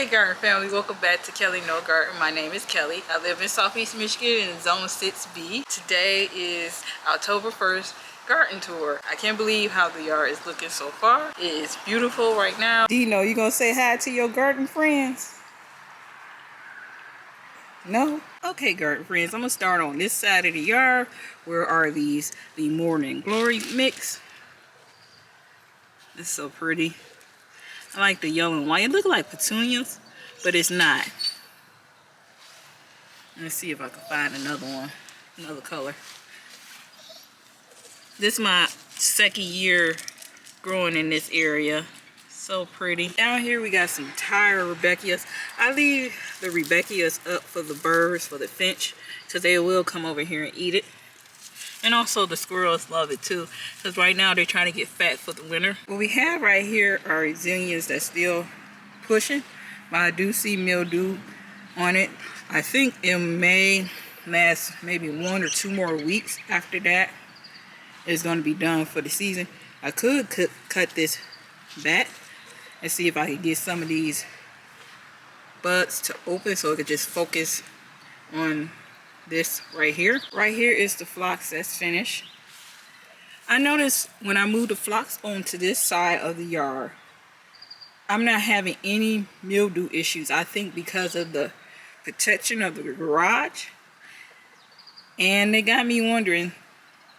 Hey garden family, welcome back to KellyNo Garden. My name is Kelly. I live in Southeast Michigan in Zone 6B. Today is October 1st garden tour. I can't believe how the yard is looking so far. It is beautiful right now. Dino, you gonna say hi to your garden friends? No? Okay, garden friends, I'm gonna start on this side of the yard. Where are these? The Morning Glory mix. It's so pretty. I like the yellow and white. It looks like petunias, but it's not. Let's see if I can find another one, another color. This is my second year growing in this area. So pretty. Down here we got some tired Rebecchias. I leave the Rebecchias up for the birds, for the finch, because they will come over here and eat it. And also the squirrels love it too, because right now they're trying to get fat for the winter. What we have right here are zinnias that's still pushing, but I do see mildew on it. I think it may last maybe 1 or 2 more weeks. After that, it's going to be done for the season. I could cut this back and see if I could get some of these buds to open so it could just focus on this right here. Right here is the phlox that's finished. I noticed when I moved the phlox onto this side of the yard, I'm not having any mildew issues. I think because of the protection of the garage. And they got me wondering,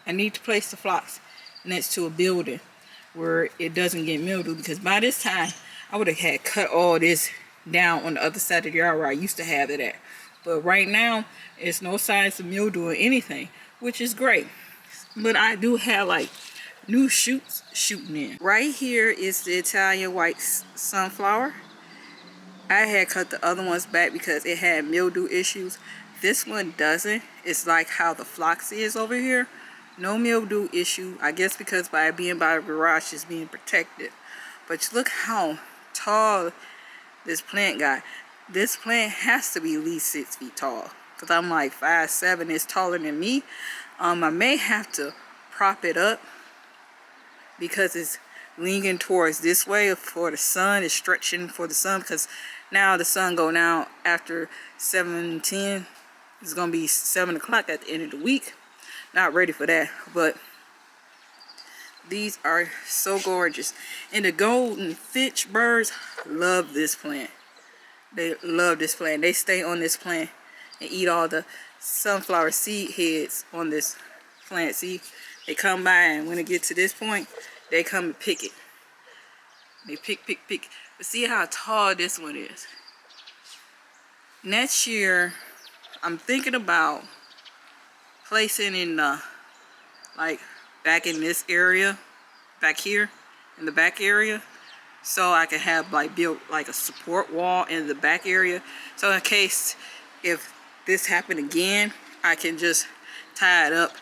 I need to place the phlox next to a building where it doesn't get mildew, because by this time I would have had cut all this down on the other side of the yard where I used to have it at. But right now, it's no signs of mildew or anything, which is great. But I do have like new shoots shooting in. Right here is the Italian white sunflower. I had cut the other ones back because it had mildew issues. This one doesn't. It's like how the phlox is over here. No mildew issue. I guess because by being by the garage, it's being protected. But look how tall this plant got. This plant has to be at least 6 feet tall, because I'm like 5'7". It's taller than me. I may have to prop it up because it's leaning towards this way for the sun. It's stretching for the sun, because now the sun go down after 7:10. It's gonna be 7 o'clock at the end of the week. Not ready for that, but these are so gorgeous. And the golden finch birds love this plant. They love this plant. They stay on this plant and eat all the sunflower seed heads on this plant. See, they come by, and when it gets to this point, they come and pick it. They pick. But see how tall this one is. Next year, I'm thinking about placing in like back in this area, back here in the back area, so I can have like built like a support wall in the back area, so in case if this happened again, I can just tie it up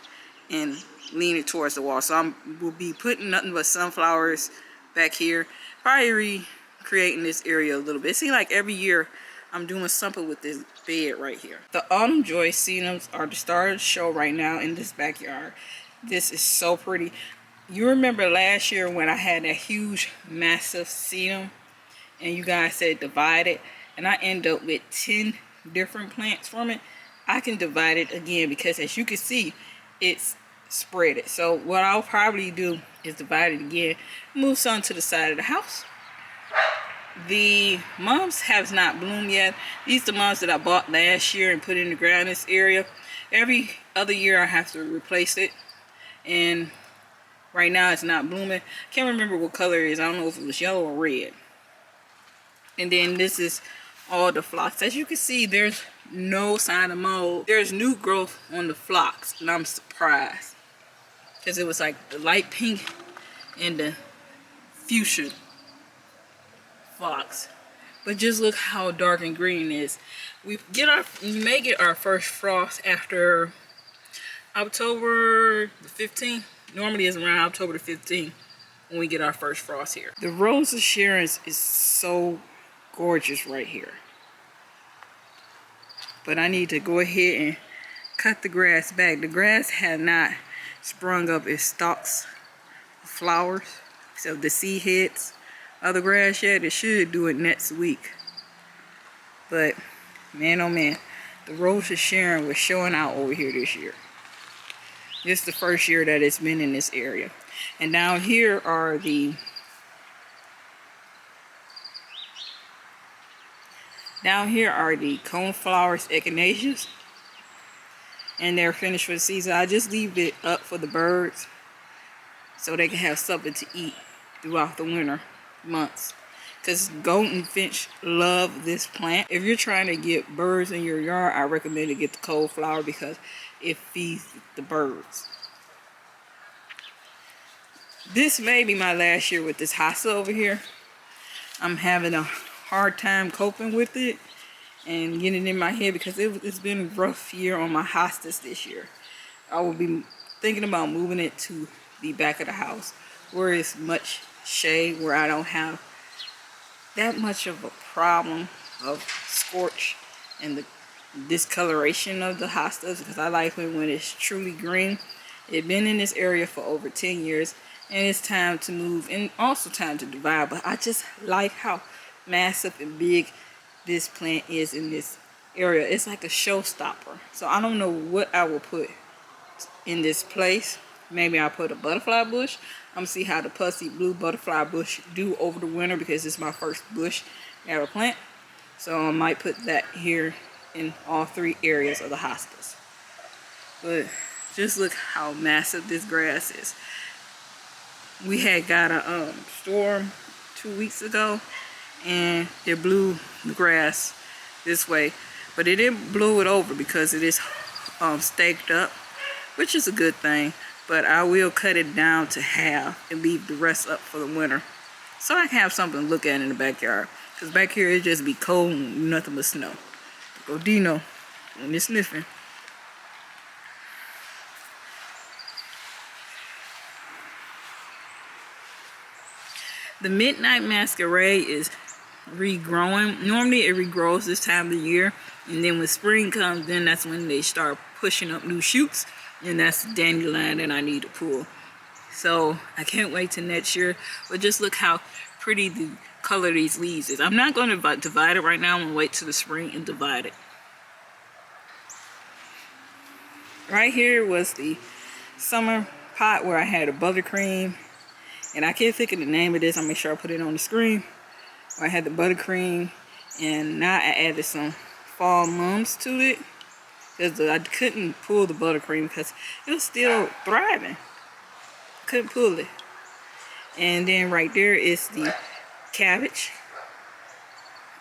and lean it towards the wall. So will be putting nothing but sunflowers back here, probably recreating this area a little bit. It seems like every year I'm doing something with this bed right here. The autumn joy sedums are the star of the show right now in this backyard. This is so pretty. You remember last year when I had that huge, massive sedum and you guys said divide it, and I end up with 10 different plants from it? I can divide it again because, as you can see, it's spread it. So what I'll probably do is divide it again, move some to the side of the house. The mums have not bloomed yet. These are the mums that I bought last year and put in the ground in this area. Every other year I have to replace it, and right now it's not blooming. Can't remember what color it is. I don't know if it was yellow or red. And then this is all the phlox. As you can see, there's no sign of mold. There's new growth on the phlox, and I'm surprised because it was like the light pink and the fuchsia phlox. But just look how dark and green it is. We may get our first frost after October the 15th. Normally it's around October the 15th when we get our first frost here. The Rose of Sharon's is so gorgeous right here. But I need to go ahead and cut the grass back. The grass had not sprung up its stalks of flowers, so the seed heads of the grass yet. It should do it next week. But man, oh man, the Rose of Sharon was showing out over here this year. This is the first year that it's been in this area. And down here are the coneflowers, echinaceas, and they're finished for the season. I just leave it up for the birds so they can have something to eat throughout the winter months. Because golden finch love this plant. If you're trying to get birds in your yard, I recommend to get the coneflower because it feeds the birds. This may be my last year with this hosta over here. I'm having a hard time coping with it and getting in my head because it's been a rough year on my hostas this year. I will be thinking about moving it to the back of the house where it's much shade, where I don't have that much of a problem of scorch and the discoloration of the hostas, because I like when it's truly green. It's been in this area for over 10 years and it's time to move and also time to divide, but I just like how massive and big this plant is in this area. It's like a showstopper. So I don't know what I will put in this place. Maybe I'll put a butterfly bush. I'm gonna see how the pussy blue butterfly bush do over the winter because it's my first bush I ever plant. So I might put that here in all 3 areas of the hostas. But just look how massive this grass is. We had got a storm 2 weeks ago and it blew the grass this way, but it didn't blow it over because it is staked up, which is a good thing. But I will cut it down to half and leave the rest up for the winter, so I can have something to look at in the backyard. Because back here it just be cold and nothing but snow. Go Dino when it's sniffing. The Midnight Masquerade is regrowing. Normally it regrows this time of the year, and then when spring comes, then that's when they start pushing up new shoots. And that's the dandelion that I need to pull. So I can't wait till next year. But just look how pretty the color of these leaves is. I'm not going to divide it right now. I'm going to wait till the spring and divide it. Right here was the summer pot where I had a buttercream. And I can't think of the name of this. I'll make sure I put it on the screen. Where I had the buttercream. And now I added some fall mums to it. Because I couldn't pull the buttercream because it was still thriving. Couldn't pull it. And then right there is the cabbage.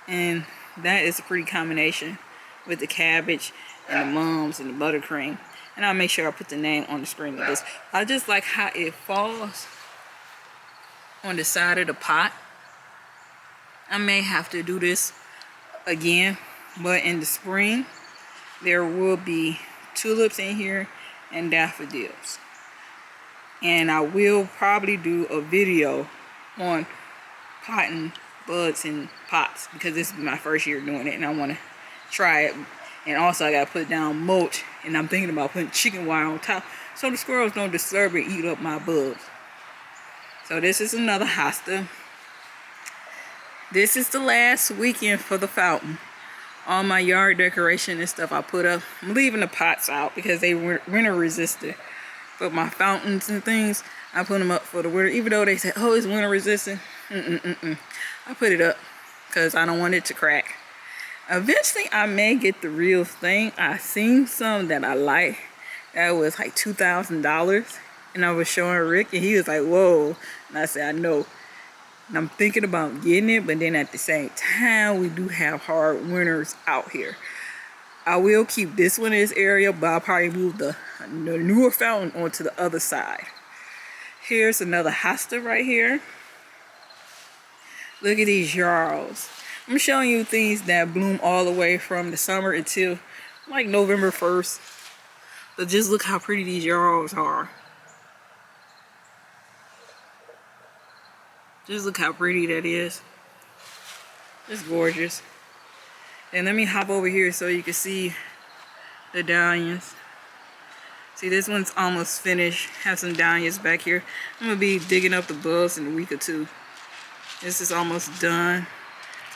And that is a pretty combination with the cabbage and the mums and the buttercream. And I'll make sure I put the name on the screen of this. I just like how it falls on the side of the pot. I may have to do this again, but in the spring there will be tulips in here and daffodils. And I will probably do a video on potting buds in pots because this is my first year doing it and I want to try it. And also I got to put down mulch, and I'm thinking about putting chicken wire on top so the squirrels don't disturb and eat up my buds. So this is another hosta. This is the last weekend for the fountain. All my yard decoration and stuff I put up. I'm leaving the pots out because they were winter resistant. But my fountains and things, I put them up for the winter. Even though they said, oh, it's winter resistant. I put it up because I don't want it to crack. Eventually, I may get the real thing. I seen some that I like. That was like $2,000. And I was showing Rick and he was like, whoa. And I said, I know. And I'm thinking about getting it, but then at the same time, we do have hard winters out here. I will keep this one in this area, but I'll probably move the newer fountain onto the other side. Here's another hosta right here. Look at these yarrows. I'm showing you things that bloom all the way from the summer until like November 1st. But just look how pretty these yarrows are. Just look how pretty that is. It's gorgeous. And let me hop over here so you can see the dahlias. See, this one's almost finished. Have some dahlias back here. I'm gonna be digging up the bulbs in a week or two. This is almost done.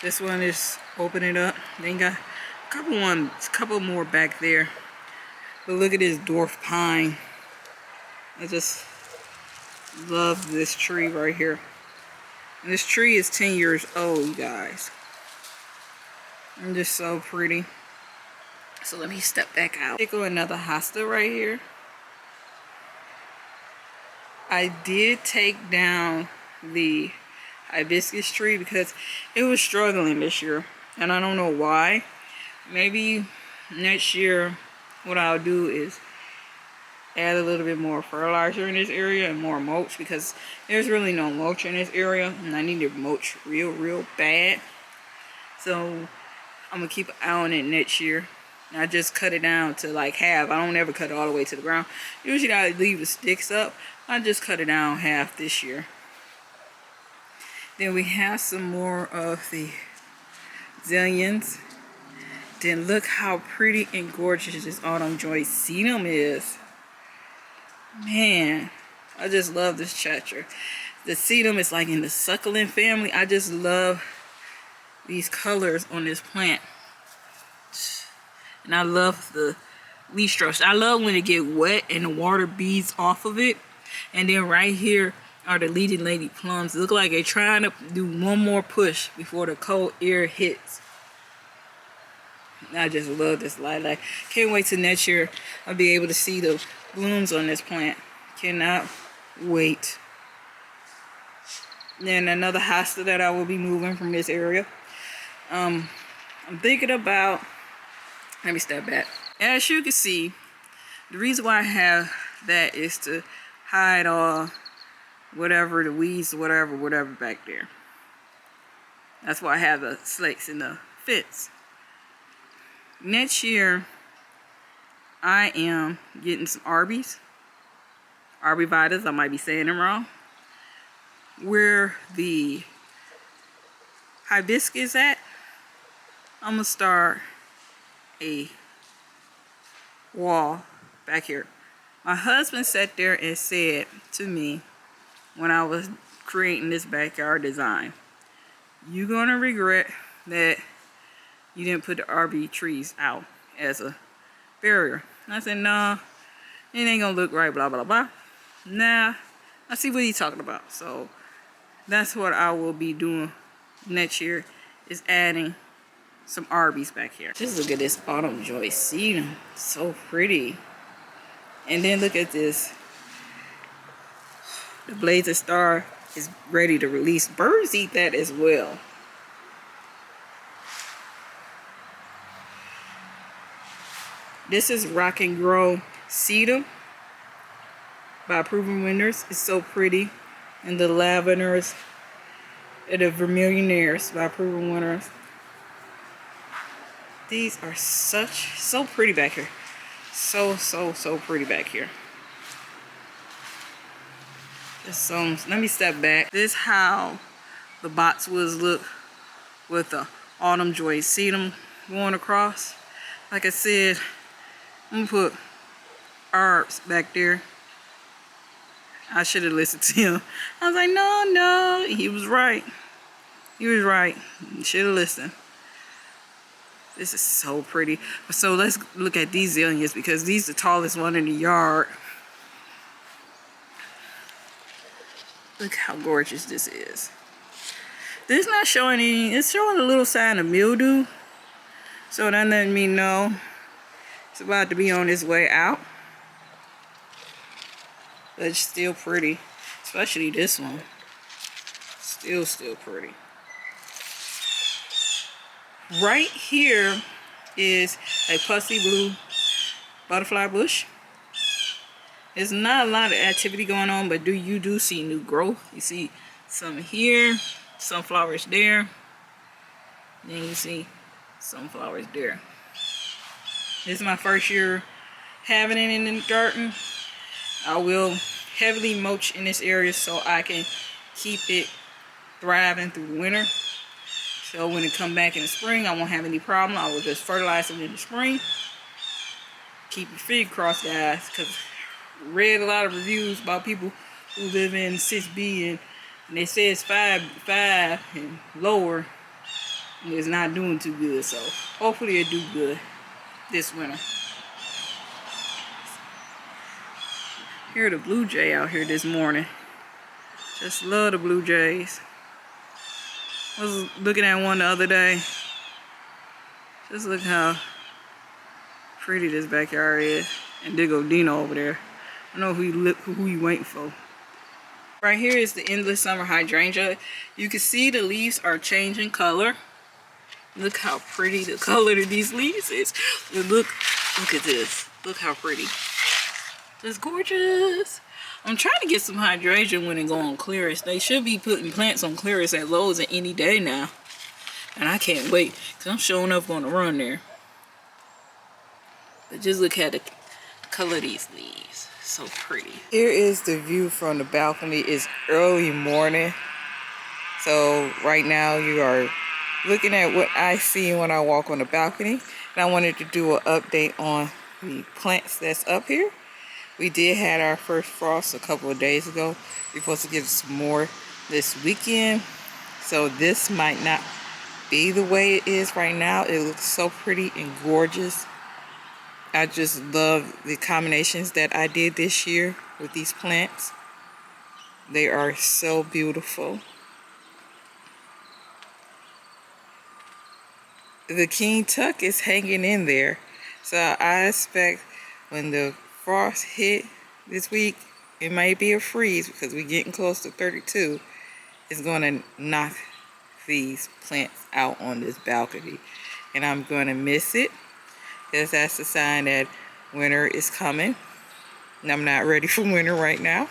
This one is Open it up. Then got a couple more back there. But look at this dwarf pine. I just love this tree right here. And this tree is 10 years old, you guys. And just so pretty. So let me step back out. Pick on another hosta right here. I did take down the hibiscus tree because it was struggling this year. And I don't know why. Maybe next year what I'll do is add a little bit more fertilizer in this area and more mulch, because there's really no mulch in this area and I need to mulch real bad. So I'm gonna keep an eye on it next year. And I just cut it down to like half. I don't ever cut it all the way to the ground. Usually I leave the sticks up. I just cut it down half this year. Then we have some more of the zillions. Then look how pretty and gorgeous this autumn joy sedum is. Man, I just love this chapter. The sedum is like in the succulent family. I just love these colors on this plant. And I love the leaf structure. I love when it get wet and the water beads off of it. And then right here are the leading lady plums. They look like they're trying to do one more push before the cold air hits. I just love this lilac. Can't wait till next year I'll be able to see the blooms on this plant. Cannot wait. Then another hosta that I will be moving from this area. I'm thinking about, let me step back. As you can see, the reason why I have that is to hide all whatever, the weeds, whatever back there. That's why I have the slakes in the fence. Next year, I am getting some arbyvitas. I might be saying them wrong. Where the hibiscus at, I'm gonna start a wall back here. My husband sat there and said to me when I was creating this backyard design, you're gonna regret that you didn't put the RB trees out as a barrier. And I said, nah, it ain't gonna look right, blah, blah, blah. Nah, I see what he's talking about. So that's what I will be doing next year, is adding some Arby's back here. Just look at this autumn joy sedum. So pretty. And then look at this. The blazing star is ready to release. Birds eat that as well. This is Rock and Grow Sedum by Proven Winners. It's so pretty. And the Lavenders and the Vermillionaires by Proven Winners. These are so pretty back here. So pretty back here. So let me step back. This is how the boxwoods look with the autumn joy sedum going across. Like I said, I'm gonna put herbs back there. I should have listened to him. I was like, no, he was right. He was right. Should have listened. This is so pretty. So let's look at these zillions, because these are the tallest one in the yard. Look how gorgeous this is. This is not showing any, it's showing a little sign of mildew. So that letting me know it's about to be on its way out. But it's still pretty, especially this one. Still pretty. Right here is a pussy blue butterfly bush. There's not a lot of activity going on, but you do see new growth. You see some here, sunflowers there. Then you see sunflowers there. This is my first year having it in the garden. I will heavily mulch in this area so I can keep it thriving through the winter. So when it come back in the spring, I won't have any problem. I will just fertilize it in the spring. Keep your feet crossed, guys, because I read a lot of reviews about people who live in 6B and they say it's 5 and lower. It's not doing too good, so hopefully it'll do good this winter. Hear the blue jay out here this morning. Just love the blue jays. I was looking at one the other day. Just look how pretty this backyard is. And there go Dino over there. I don't know who you waiting for. Right here is the endless summer hydrangea. You can see the leaves are changing color. Look how pretty the color of these leaves is. And look at this. Look how pretty. It's gorgeous. I'm trying to get some hydration when it go on clearance. They should be putting plants on clearance at Lowe's any day now. And I can't wait, because I'm showing up on the run there. But just look at the color of these leaves. So pretty. Here is the view from the balcony. It's early morning. So right now you are looking at what I see when I walk on the balcony. And I wanted to do an update on the plants that's up here. We did have our first frost a couple of days ago. We're supposed to get some more this weekend. So this might not be the way it is right now. It looks so pretty and gorgeous. I just love the combinations that I did this year with these plants. They are so beautiful. The King Tuck is hanging in there. So I expect when the frost hit this week, it might be a freeze because we're getting close to 32. It's going to knock these plants out on this balcony. And I'm going to miss it because that's a sign that winter is coming. And I'm not ready for winter right now.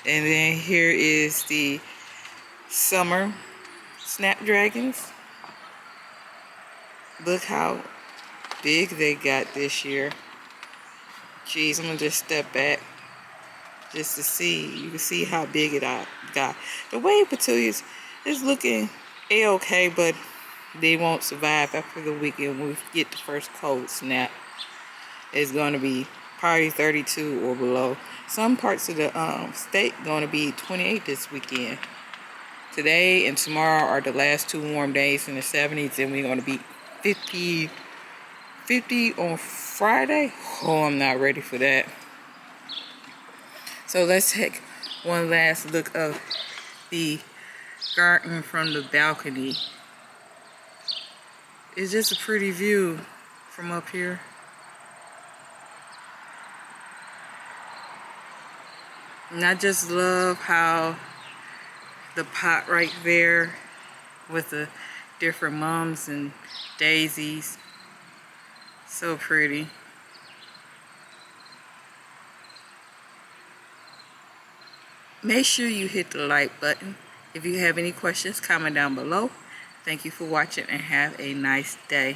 And then here is the summer snapdragons. Look how big they got this year. Geez, I'm gonna just step back just to see. You can see how big it got. The wave petunias is looking a-okay, but they won't survive after the weekend. When we get the first cold snap, it's gonna be probably 32 or below. Some parts of the state gonna be 28 this weekend. Today and tomorrow are the last two warm days in the 70s, and we're gonna be 50 on Friday. Oh, I'm not ready for that. So let's take one last look of the garden from the balcony. It's just a pretty view from up here. And I just love how the pot right there with the different mums and daisies. So pretty. Make sure you hit the like button. If you have any questions, comment down below. Thank you for watching and have a nice day.